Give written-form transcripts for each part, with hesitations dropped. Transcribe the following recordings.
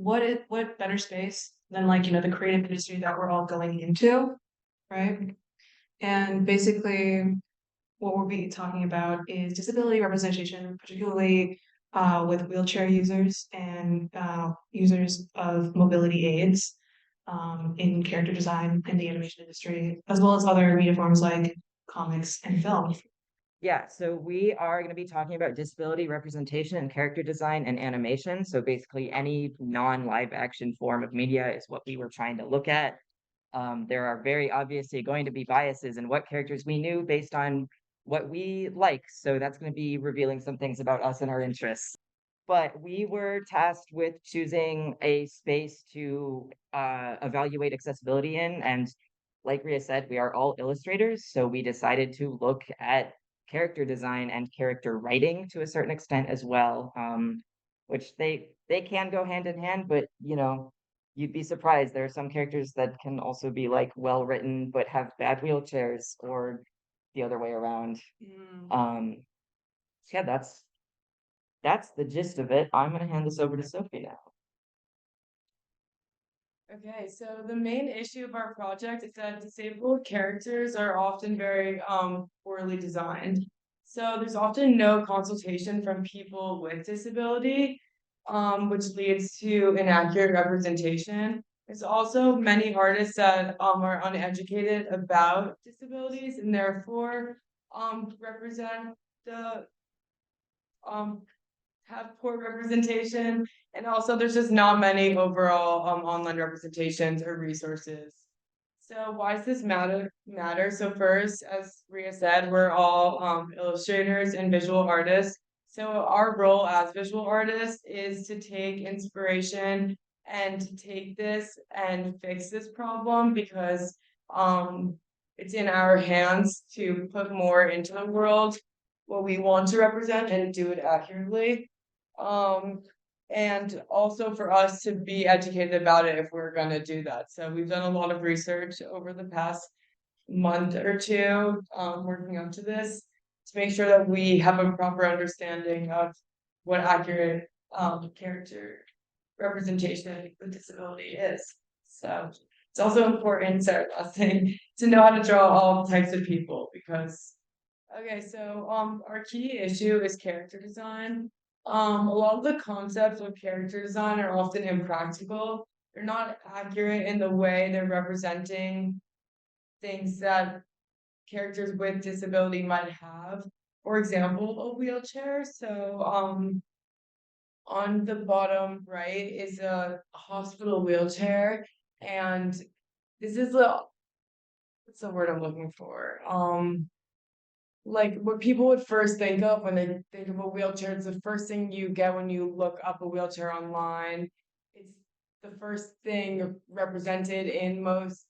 what better space than like, the creative industry that we're all going into, right? And basically what we'll be talking about is disability representation, particularly with wheelchair users and users of mobility aids in character design in the animation industry, as well as other media forms like comics and film. Yeah, so we are going to be talking about disability representation and character design and animation. So basically, any non-live action form of media is what we were trying to look at. There are very obviously going to be biases in what characters we knew based on what we like. So that's going to be revealing some things about us and our interests. But we were tasked with choosing a space to evaluate accessibility in. And like Ria said, we are all illustrators. So we decided to look at character design and character writing to a certain extent as well, which they can go hand in hand, but you'd be surprised. There are some characters that can also be like well written but have bad wheelchairs, or the other way around. Mm. So yeah, that's the gist of it. I'm gonna hand this over to Sophie now. Okay, so the main issue of our project is that disabled characters are often very poorly designed. So there's often no consultation from people with disability, which leads to inaccurate representation. There's also many artists that are uneducated about disabilities and therefore represent the um have poor representation. And also there's just not many overall online representations or resources. So why does this matter? So first, as Ria said, we're all illustrators and visual artists. So our role as visual artists is to take inspiration and to take this and fix this problem because um, it's in our hands to put more into the world what we want to represent and do it accurately. Um, and also for us to be educated about it if we're going to do that. So we've done a lot of research over the past month or two, working up to this to make sure that we have a proper understanding of what accurate character representation with disability is. So it's also important, sorry, last thing, to know how to draw all types of people because okay, so our key issue is character design. A lot of the concepts of character design are often impractical. They're not accurate in the way they're representing things that characters with disability might have. For example, a wheelchair. So on the bottom right is a hospital wheelchair, and this is the what's the word I'm looking for? Like what people would first think of when they think of a wheelchair, it's the first thing you get when you look up a wheelchair online. It's the first thing represented in most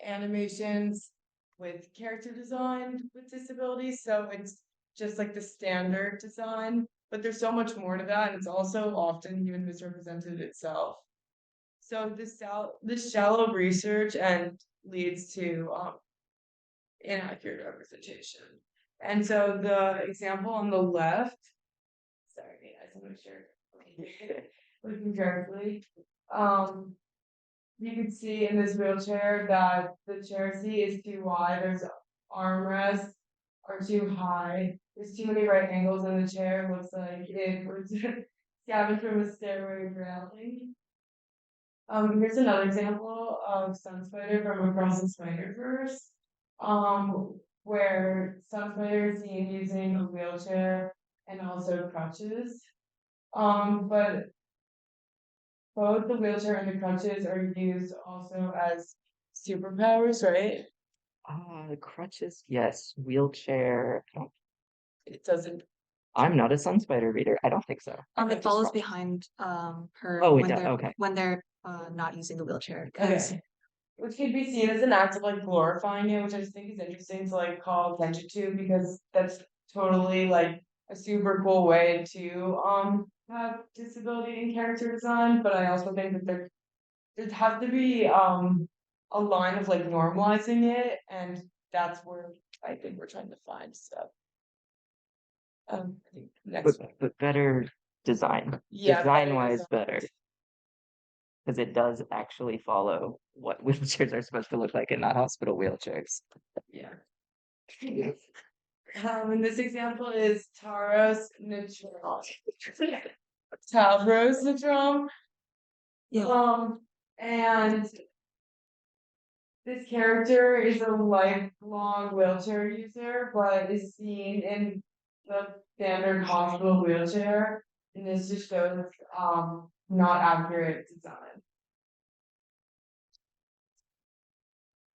animations with character design with disabilities. So it's just like the standard design, but there's so much more to that, and it's also often even misrepresented itself. So this shallow research and leads to inaccurate representation. And so the example on the left, sorry guys, I'm not sure looking carefully. You can see in this wheelchair that the chair seat is too wide, there's armrests are too high, there's too many right angles in the chair, it looks like it was scavenged from a stairway railing. Here's another example of Sunspider from Across the Spider-Verse, where Sunspider is seen using a wheelchair and also crutches. But both the wheelchair and the crutches are used also as superpowers, right? The crutches, yes. Wheelchair. It doesn't. I'm not a Sunspider reader. I don't think so. It follows behind her Oh, it when does. they're Okay. not using the wheelchair. Okay. Which could be seen as an act of like glorifying it, which I just think is interesting to like call attention to because that's totally like a super cool way to have disability in character design. But I also think that there has to be a line of like normalizing it, and that's where I think we're trying to find stuff. I think next one. But better design. Yeah, Design-wise better. Because it does actually follow what wheelchairs are supposed to look like and not hospital wheelchairs. Yeah. And this example is Taros Nitrom. Tavros Nitrom. And this character is a lifelong wheelchair user, but is seen in the standard hospital wheelchair. And this just shows not accurate design.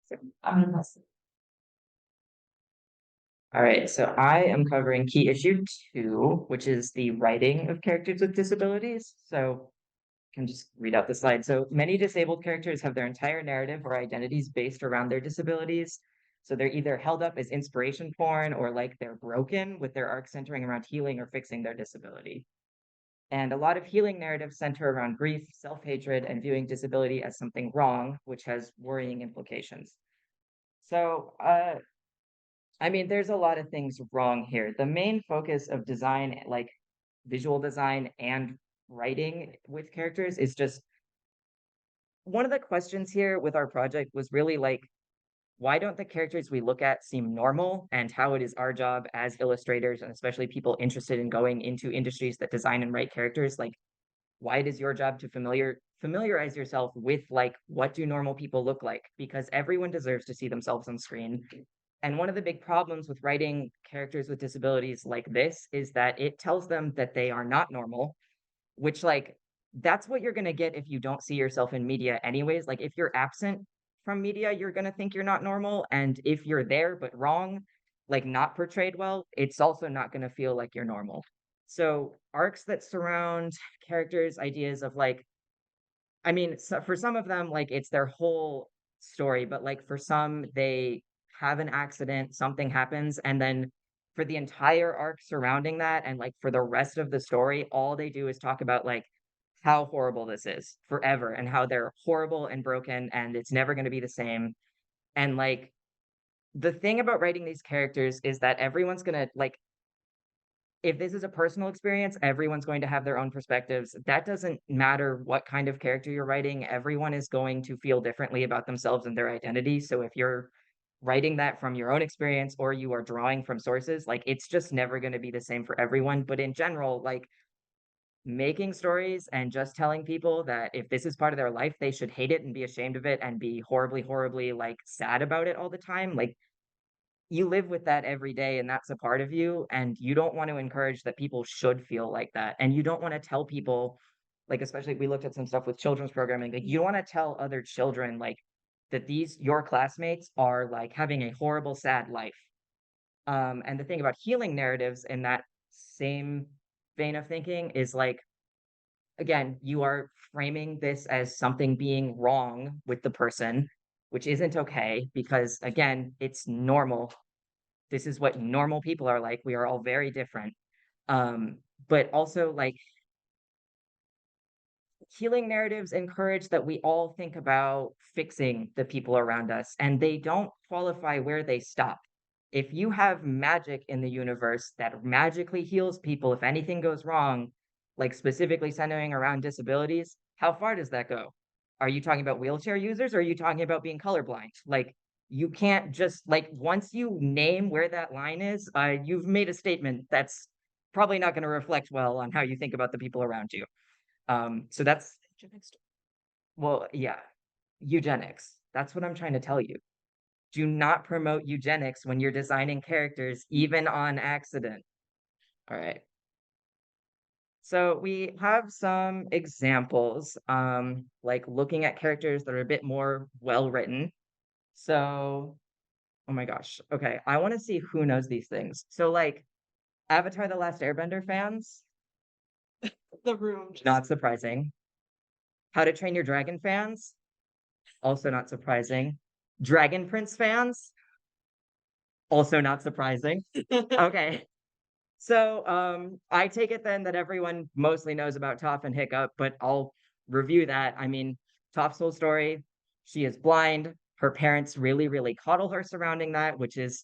So I'm impressed. All right, so I am covering key issue 2, which is the writing of characters with disabilities. So I can just read out the slide. So many disabled characters have their entire narrative or identities based around their disabilities. So they're either held up as inspiration porn or like they're broken, with their arc centering around healing or fixing their disability. And a lot of healing narratives center around grief, self-hatred, and viewing disability as something wrong, which has worrying implications. So, I mean, there's a lot of things wrong here. The main focus of design, like visual design and writing with characters, is just one of the questions here with our project was really like, why don't the characters we look at seem normal, and how it is our job as illustrators, and especially people interested in going into industries that design and write characters, like why it is your job to familiarize yourself with like what do normal people look like, because everyone deserves to see themselves on screen. And one of the big problems with writing characters with disabilities like this is that it tells them that they are not normal, which like that's what you're going to get if you don't see yourself in media anyways. Like if you're absent from media, you're going to think you're not normal, and if you're there but wrong, like not portrayed well, it's also not going to feel like you're normal. So arcs that surround characters' ideas of like, I mean, so for some of them, like it's their whole story, but like for some, they have an accident, something happens, and then for the entire arc surrounding that, and like for the rest of the story, all they do is talk about like how horrible this is forever, and how they're horrible and broken, and it's never going to be the same. And like the thing about writing these characters is that everyone's going to like, if this is a personal experience, everyone's going to have their own perspectives. That doesn't matter what kind of character you're writing. Everyone is going to feel differently about themselves and their identity. So if you're writing that from your own experience or you are drawing from sources, like it's just never going to be the same for everyone. But in general, like making stories and just telling people that if this is part of their life, they should hate it and be ashamed of it and be horribly, horribly like sad about it all the time. Like you live with that every day and that's a part of you, and you don't want to encourage that people should feel like that, and you don't want to tell people, like especially we looked at some stuff with children's programming, like you don't want to tell other children like that these your classmates are like having a horrible sad life. And the thing about healing narratives in that same vein of thinking is like, again, you are framing this as something being wrong with the person, which isn't okay, because again, it's normal. This is what normal people are like. We are all very different. But also like healing narratives encourage that we all think about fixing the people around us, and they don't qualify where they stop. If you have magic in the universe that magically heals people if anything goes wrong, like specifically centering around disabilities, how far does that go? Are you talking about wheelchair users, or are you talking about being colorblind? Like you can't just like once you name where that line is, you've made a statement that's probably not going to reflect well on how you think about the people around you. So that's, well, yeah, eugenics. That's what I'm trying to tell you. Do not promote eugenics when you're designing characters, even on accident. All right. So we have some examples, like looking at characters that are a bit more well written. So, oh my gosh. Okay, I want to see who knows these things. So, like Avatar: The Last Airbender fans, The room. not surprising. How to Train Your Dragon fans, also not surprising. Dragon Prince fans, also not surprising. Okay. So I take it then that everyone mostly knows about Toph and Hiccup, but I'll review that. I mean, Toph's whole story, she is blind. Her parents really, really coddle her surrounding that, which is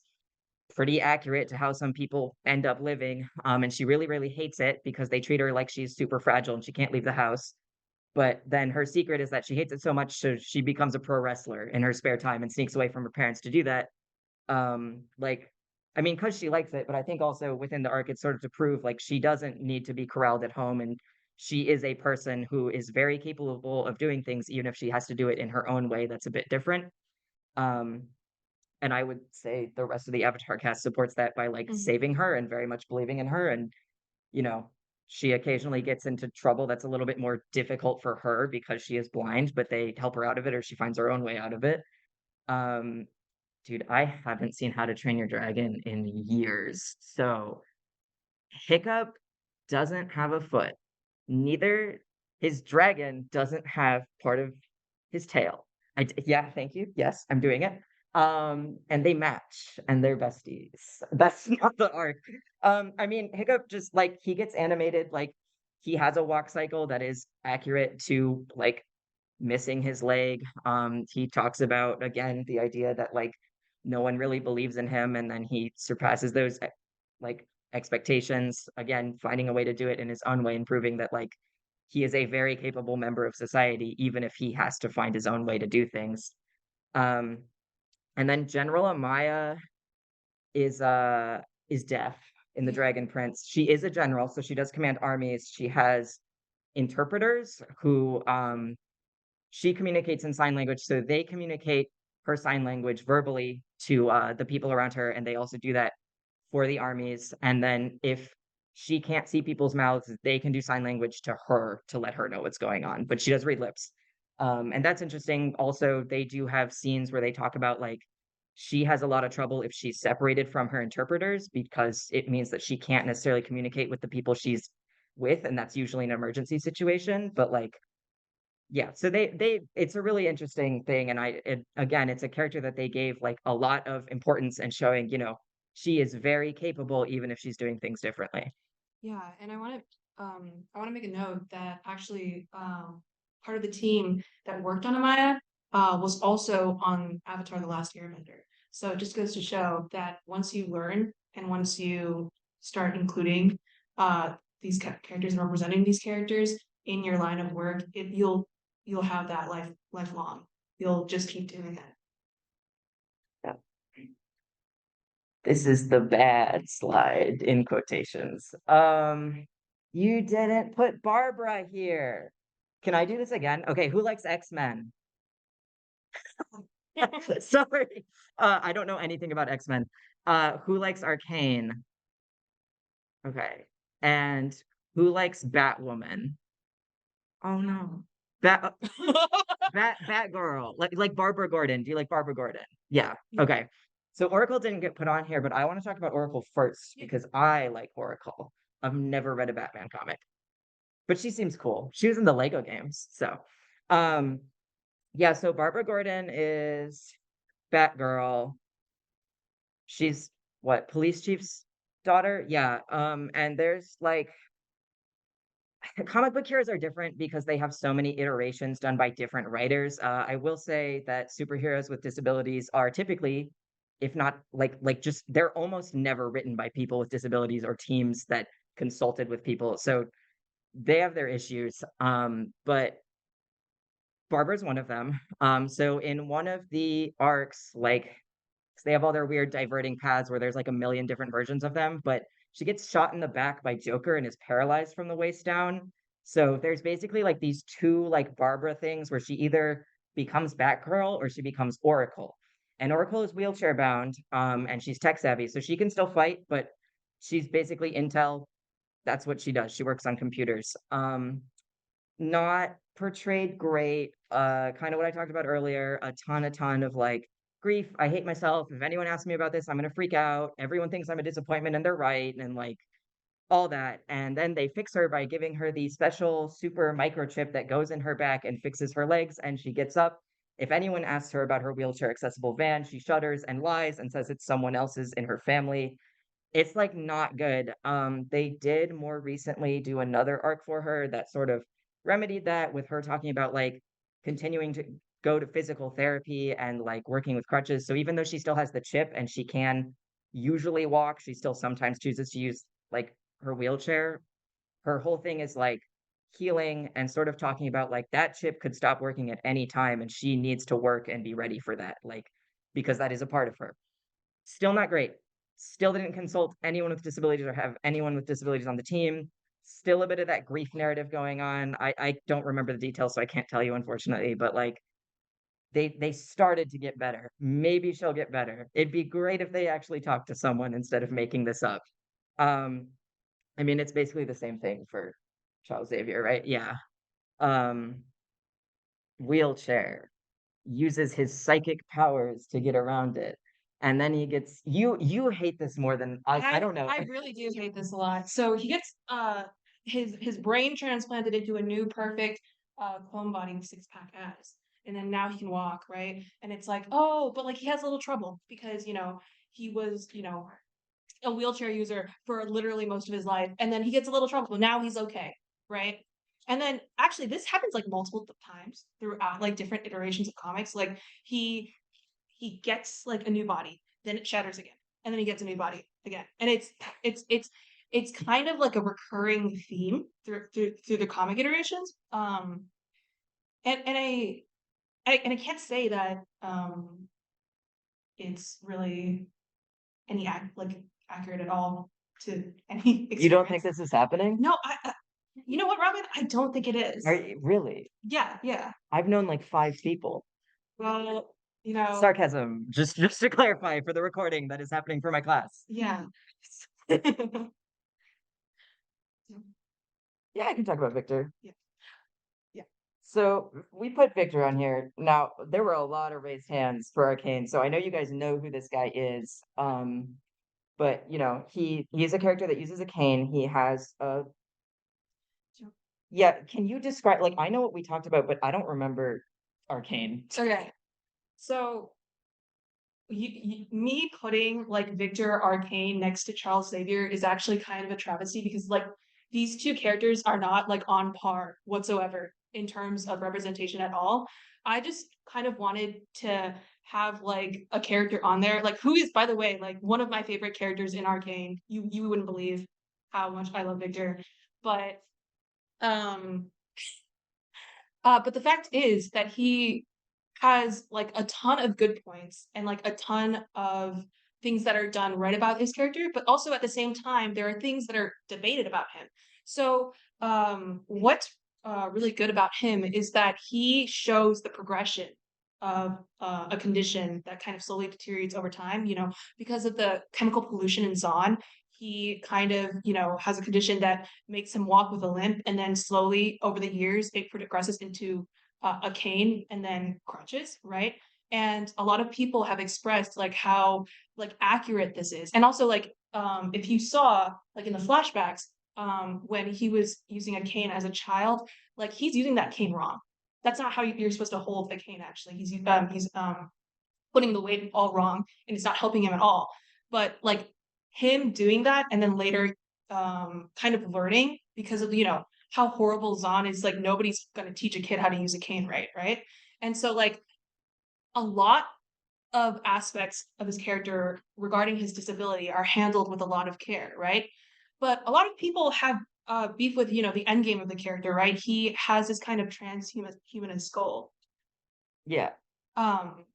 pretty accurate to how some people end up living. And she really, really hates it because they treat her like she's super fragile and she can't leave the house. But then her secret is that she hates it so much, so she becomes a pro wrestler in her spare time and sneaks away from her parents to do that. Like, I mean, because she likes it, but I think also within the arc, it's sort of to prove like she doesn't need to be corralled at home, and she is a person who is very capable of doing things, even if she has to do it in her own way that's a bit different. Um, and I would say the rest of the Avatar cast supports that by like saving her and very much believing in her. And, you know, she occasionally gets into trouble that's a little bit more difficult for her because she is blind, but they help her out of it or she finds her own way out of it. Um, Dude, I haven't seen How to Train Your Dragon in years. So Hiccup doesn't have a foot. Neither his dragon doesn't have part of his tail. Yeah, thank you. Yes, I'm doing it. And they match and they're besties. That's not the arc. I mean, Hiccup just like he gets animated, like he has a walk cycle that is accurate to like missing his leg. He talks about again the idea that like no one really believes in him, and then he surpasses those like expectations. Again, finding a way to do it in his own way and proving that like he is a very capable member of society, even if he has to find his own way to do things. Um, and then General Amaya is uh is deaf in the Dragon Prince. She is a general, so she does command armies. She has interpreters who she communicates in sign language, so they communicate her sign language verbally to the people around her, and they also do that for the armies. And then if she can't see people's mouths, they can do sign language to her to let her know what's going on. But she does read lips, and that's interesting. Also, they do have scenes where they talk about like she has a lot of trouble if she's separated from her interpreters because it means that she can't necessarily communicate with the people she's with, and that's usually an emergency situation. But like yeah, so they it's a really interesting thing, and again, it's a character that they gave like a lot of importance and showing, she is very capable even if she's doing things differently. Yeah, and I want to make a note that actually part of the team that worked on Amaya was also on Avatar: The Last Airbender. So it just goes to show that once you learn and once you start including these characters and representing these characters in your line of work, you'll have that lifelong. You'll just keep doing it. Yeah. This is the bad slide in quotations. You didn't put Barbara here. Can I do this again? Okay, who likes X-Men? Sorry. I don't know anything about X-Men. Who likes Arcane? Okay. And who likes Batwoman? Oh no. Bat Batgirl. Like Barbara Gordon. Do you like Barbara Gordon? Yeah. Okay. So Oracle didn't get put on here, but I want to talk about Oracle first because I like Oracle. I've never read a Batman comic. But she seems cool. She was in the Lego games. So yeah, so Barbara Gordon is Batgirl. She's what, police chief's daughter? Yeah. And there's like comic book heroes are different because they have so many iterations done by different writers. I will say that superheroes with disabilities are typically, if not like just they're almost never written by people with disabilities or teams that consulted with people. So they have their issues. But Barbara's one of them. So in one of the arcs, like they have all their weird diverting paths where there's like a million different versions of them, but she gets shot in the back by Joker and is paralyzed from the waist down. So there's basically like these two like Barbara things where she either becomes Batgirl or she becomes Oracle. And Oracle is wheelchair bound, and she's tech savvy, so she can still fight, but she's basically Intel. That's what she does. She works on computers. Not portrayed great. Kind of what I talked about earlier, a ton of like grief. I hate myself. If anyone asks me about this, I'm gonna freak out. Everyone thinks I'm a disappointment and they're right, and like all that. And then they fix her by giving her the special super microchip that goes in her back and fixes her legs, and she gets up. If anyone asks her about her wheelchair accessible van, she shudders and lies and says it's someone else's in her family. It's like not good. They did more recently do another arc for her that sort of remedied that with her talking about like continuing to go to physical therapy and like working with crutches. So even though she still has the chip and she can usually walk. She still sometimes chooses to use like her wheelchair. Her whole thing is like healing and sort of talking about like that chip could stop working at any time and she needs to work and be ready for that, like, because that is a part of her. Still not great. Still didn't consult anyone with disabilities or have anyone with disabilities on the team. Still a bit of that grief narrative going on. I don't remember the details, so I can't tell you, unfortunately, but like they started to get better. Maybe she'll get better. It'd be great if they actually talked to someone instead of making this up. Um, I mean, it's basically the same thing for Charles Xavier, right? Yeah. Um, Wheelchair, uses his psychic powers to get around it. And then he gets you hate this more than I don't know. I really do hate this a lot. So he gets his brain transplanted into a new perfect clone body with six-pack abs. And then now he can walk, right? And it's like, oh, but like he has a little trouble because, he was, a wheelchair user for literally most of his life. And then he gets a little trouble. Now he's okay, right? And then actually this happens like multiple times throughout like different iterations of comics. Like he gets like a new body, then it shatters again, and then he gets a new body again. And it's kind of like a recurring theme through the comic iterations. And I can't say that it's really like accurate at all to any You don't think experience. this is happening? No, you know what, Robin? I don't think it is. Are you really? Yeah, yeah. I've known like 5 people. Well, Sarcasm, just to clarify for the recording that is happening for my class. yeah. Yeah, I can talk about Victor. Yeah. Yeah. So we put Victor on here. Now, there were a lot of raised hands for Arcane, so I know you guys know who this guy is. But he's a character that uses a cane. He has a Yeah, can you describe like I know what we talked about, but I don't remember Arcane. Okay. So me putting like Victor Arcane next to Charles Xavier is actually kind of a travesty because like these two characters are not like on par whatsoever in terms of representation at all. I just kind of wanted to have like a character on there, like who is, by the way, like one of my favorite characters in Arcane. You wouldn't believe how much I love Victor, but um but the fact is that he has like a ton of good points and like a ton of things that are done right about his character, but also at the same time, there are things that are debated about him. So, what's really good about him is that he shows the progression of a condition that kind of slowly deteriorates over time, because of the chemical pollution in Zon. He kind of, has a condition that makes him walk with a limp, and then slowly over the years, it progresses into a cane and then crutches, right? And a lot of people have expressed like how like accurate this is, and also like if you saw like in the flashbacks when he was using a cane as a child, like he's using that cane wrong. That's not how you're supposed to hold a cane. Actually, he's putting the weight all wrong, and it's not helping him at all. But like him doing that, and then later kind of learning because of how horrible Zon is. Like nobody's gonna teach a kid how to use a cane, right? And so like a lot of aspects of his character regarding his disability are handled with a lot of care, right? But a lot of people have beef with the end game of the character, right? He has this kind of transhumanist goal. Yeah. Um,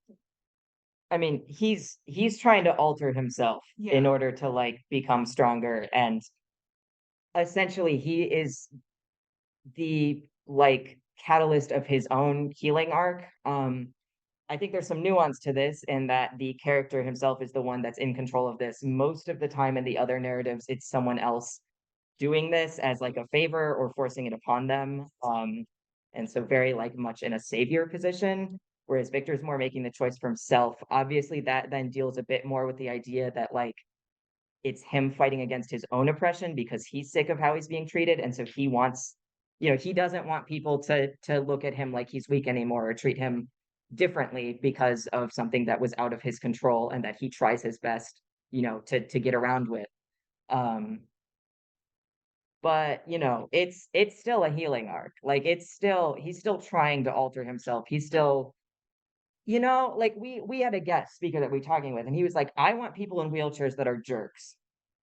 I mean, he's trying to alter himself in yeah, order to like become stronger, and essentially he is the like catalyst of his own healing arc. I think there's some nuance to this in that the character himself is the one that's in control of this. Most of the time in the other narratives, it's someone else doing this as like a favor or forcing it upon them. And so very like much in a savior position, whereas Victor's more making the choice for himself. Obviously, that then deals a bit more with the idea that like it's him fighting against his own oppression because he's sick of how he's being treated. And so he wants, he doesn't want people to look at him like he's weak anymore or treat him differently because of something that was out of his control and that he tries his best, to get around with. Um, but it's still a healing arc. Like he's still trying to alter himself. He's still you know, like we had a guest speaker that we were talking with, and he was like, I want people in wheelchairs that are jerks.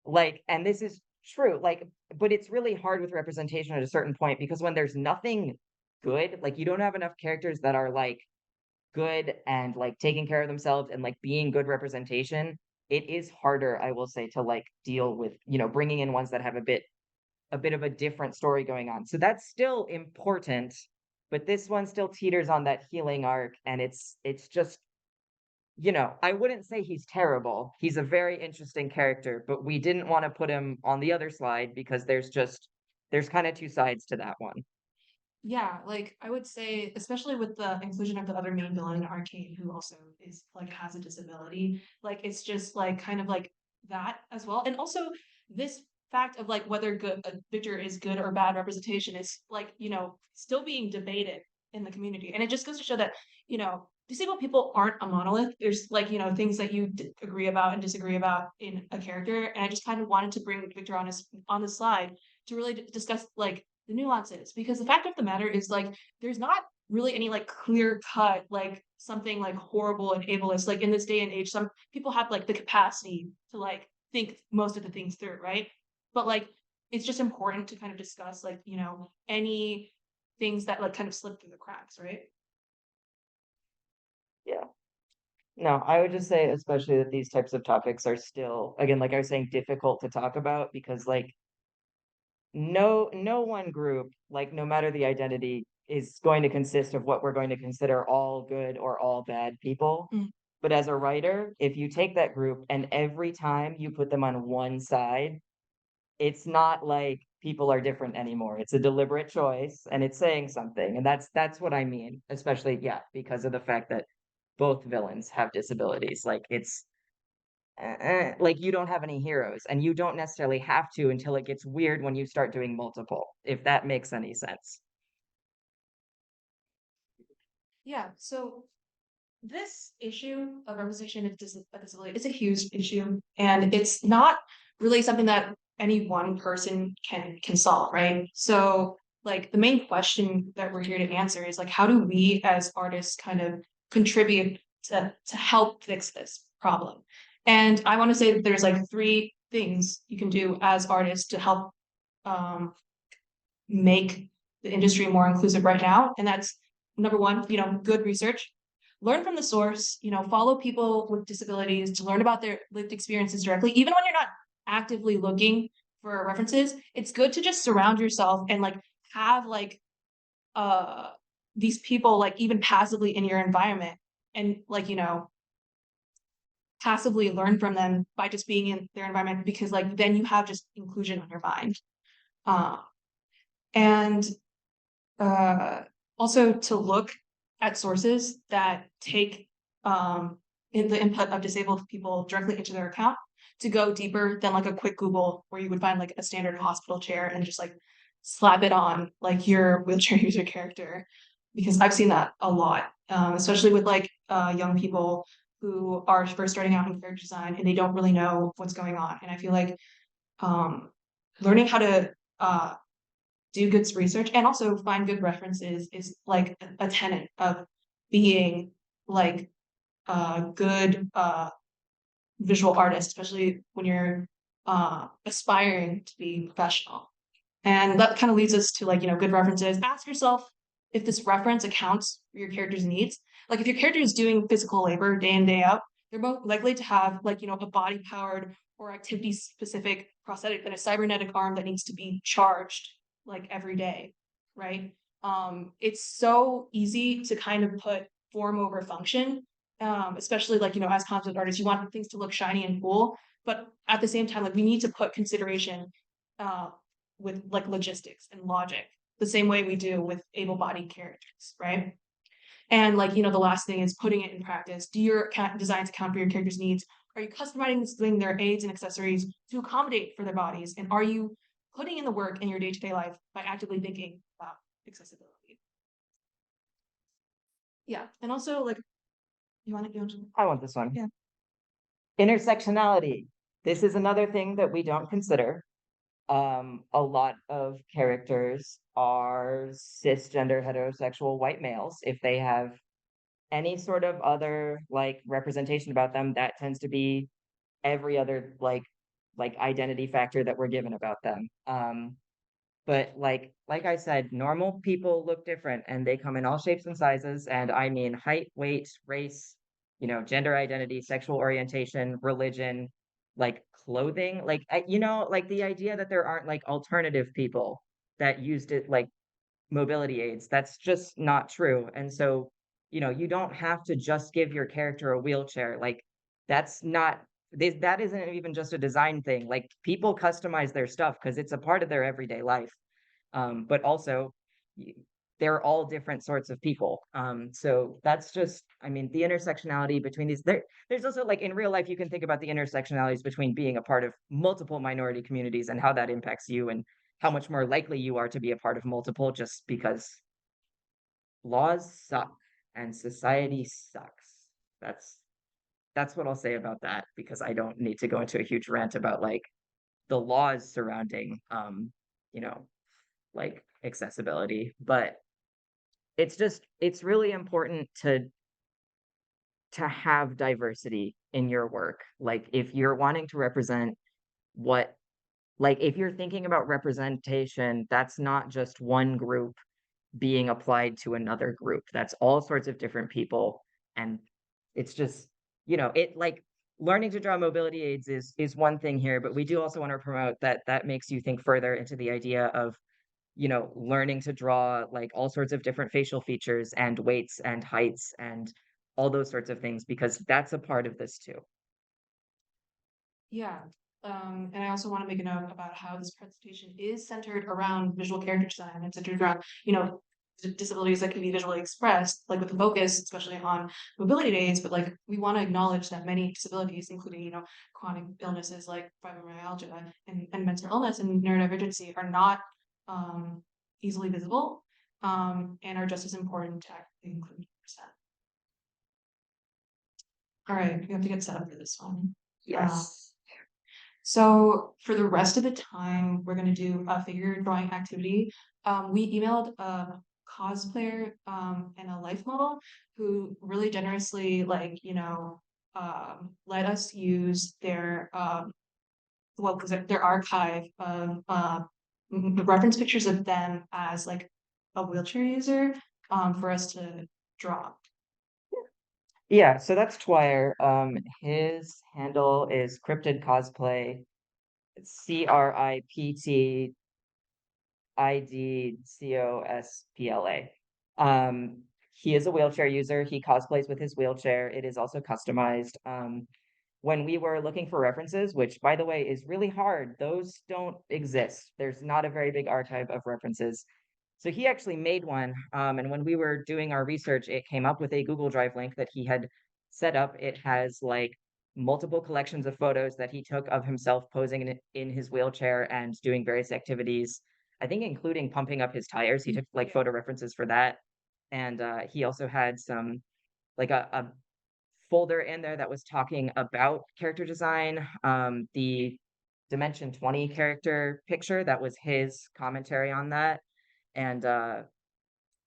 Like, and this is true, like, but it's really hard with representation at a certain point because when there's nothing good, like you don't have enough characters that are like good and like taking care of themselves and like being good representation, it is harder, I will say, to like deal with, you know, bringing in ones that have a bit of a different story going on. So that's still important, but this one still teeters on that healing arc, and it's just, you know, I wouldn't say he's terrible. He's a very interesting character, but we didn't want to put him on the other slide because there's kind of two sides to that one. Yeah, like I would say, especially with the inclusion of the other main villain, Arcane, who also is like has a disability, like it's just like kind of like that as well. And also this fact of like whether good Victor is good or bad representation is like, you know, still being debated in the community. And it just goes to show that, you know, disabled people aren't a monolith. There's like, you know, things that you agree about and disagree about in a character. And I just kind of wanted to bring Victor on the slide to really discuss like the nuances, because the fact of the matter is like there's not really any like clear cut like something like horrible and ableist. Like in this day and age, some people have like the capacity to like think most of the things through, right? But like it's just important to kind of discuss like, you know, any things that like kind of slip through the cracks, right? Yeah. No, I would just say especially that these types of topics are still, again, like I was saying, difficult to talk about because like no one group, like no matter the identity, is going to consist of what we're going to consider all good or all bad people. Mm. But as a writer, if you take that group and every time you put them on one side, it's not like people are different anymore. It's a deliberate choice and it's saying something. And that's what I mean, especially, yeah, because of the fact that both villains have disabilities. Like it's like you don't have any heroes and you don't necessarily have to until it gets weird when you start doing multiple, if that makes any sense. Yeah. So this issue of representation of disability is a huge issue, and it's not really something that any one person can solve, right? So, like the main question that we're here to answer is like, how do we as artists kind of contribute to help fix this problem? And I want to say that there's like three things you can do as artists to help um, make the industry more inclusive right now. And that's number one, you know, good research. Learn from the source, you know, follow people with disabilities to learn about their lived experiences directly. Even when you're not actively looking for references, it's good to just surround yourself and like have like uh these people like even passively in your environment and like, you know, passively learn from them by just being in their environment, because like then you have just inclusion on your mind. Uh, and also to look at sources that take in the input of disabled people directly into their account, to go deeper than like a quick Google where you would find like a standard hospital chair and just like slap it on like your wheelchair user character, because I've seen that a lot, especially with like young people who are first starting out in character design and they don't really know what's going on. And I feel like um, learning how to do good research and also find good references is like a tenet of being like a good visual artist, especially when you're aspiring to be professional. And that kind of leads us to like, you know, good references. Ask yourself if this reference accounts for your character's needs. Like if your character is doing physical labor day in, day out, they're more likely to have like, you know, a body powered or activity specific prosthetic than a cybernetic arm that needs to be charged like every day, right? It's so easy to kind of put form over function, especially like, you know, as concept artists, you want things to look shiny and cool, but at the same time, like we need to put consideration uh, with like logistics and logic the same way we do with able-bodied characters, right? And like, you know, the last thing is putting it in practice. Do your designs account for your character's needs? Are you customizing their aids and accessories to accommodate for their bodies? And are you putting in the work in your day-to-day life by actively thinking about accessibility? Yeah. And also like, you want to? I want this one. Yeah. Intersectionality. This is another thing that we don't consider. A lot of characters are cisgender heterosexual white males if they have any sort of other like representation about them, that tends to be every other like identity factor that we're given about them. But like I said, normal people look different and they come in all shapes and sizes. And I mean height, weight, race, gender identity, sexual orientation, religion, like clothing, like the idea that there aren't like alternative people that used it like mobility aids. That's just not true. And so, you don't have to just give your character a wheelchair. Like that's not that isn't even just a design thing. Like people customize their stuff because it's a part of their everyday life. But also y- they're all different sorts of people. So that's just, I mean, the intersectionality between there's also like in real life, you can think about the intersectionalities between being a part of multiple minority communities and how that impacts you and how much more likely you are to be a part of multiple just because laws suck and society sucks. That's what I'll say about that because I don't need to go into a huge rant about like the laws surrounding you know, like accessibility, but it's really important to have diversity in your work. Like if you're wanting to represent what like if you're thinking about representation, that's not just one group being applied to another group. That's all sorts of different people. And it's just, it like learning to draw mobility aids is one thing here, but we do also want to promote that makes you think further into the idea of, learning to draw like all sorts of different facial features and weights and heights and all those sorts of things, because that's a part of this too. Yeah. And I also want to make a note about how this presentation is centered around visual character design and centered around, disabilities that can be visually expressed, like with the focus, especially on mobility aids, but like we want to acknowledge that many disabilities, including, chronic illnesses like fibromyalgia and mental illness and neurodivergency are not easily visible and are just as important to actively include percent. All right, we have to get set up for this one. So for the rest of the time, we're gonna do a figure drawing activity. We emailed a cosplayer and a life model who really generously, like, let us use their because their archive of reference pictures of them as like a wheelchair user for us to draw. Yeah, so that's Twire. His handle is Cryptid Cosplay. It's CRIPTIDCOSPLA. He is a wheelchair user. He cosplays with his wheelchair. It is also customized. When we were looking for references, which by the way is really hard, those don't exist. There's not a very big archive of references. So he actually made one. And when we were doing our research, it came up with a Google Drive link that he had set up. It has like multiple collections of photos that he took of himself posing in his wheelchair and doing various activities. I think including pumping up his tires. He took like photo references for that. And he also had some like a folder in there that was talking about character design. The Dimension 20 character picture, that was his commentary on that. And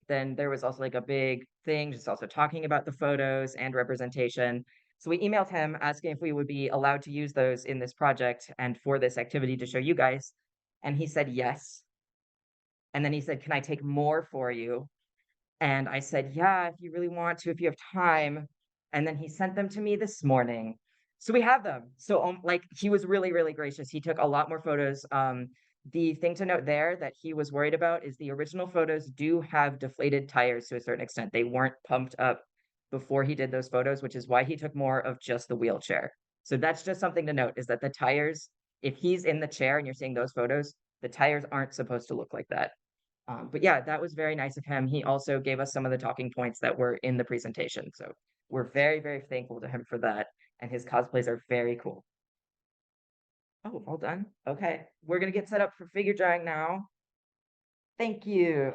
then there was also like a big thing just also talking about the photos and representation. So we emailed him asking if we would be allowed to use those in this project and for this activity to show you guys. And he said yes. And then he said, "Can I take more for you?" And I said, "Yeah, if you really want to, if you have time." And then he sent them to me this morning. So we have them. So like he was really, really gracious. He took a lot more photos. The thing to note there that he was worried about is the original photos do have deflated tires to a certain extent. They weren't pumped up before he did those photos, which is why he took more of just the wheelchair. So that's just something to note, is that the tires, if he's in the chair and you're seeing those photos, the tires aren't supposed to look like that. But yeah, that was very nice of him. He also gave us some of the talking points that were in the presentation. So we're very, very thankful to him for that. And his cosplays are very cool. Oh, all done. Okay. We're going to get set up for figure drawing now. Thank you.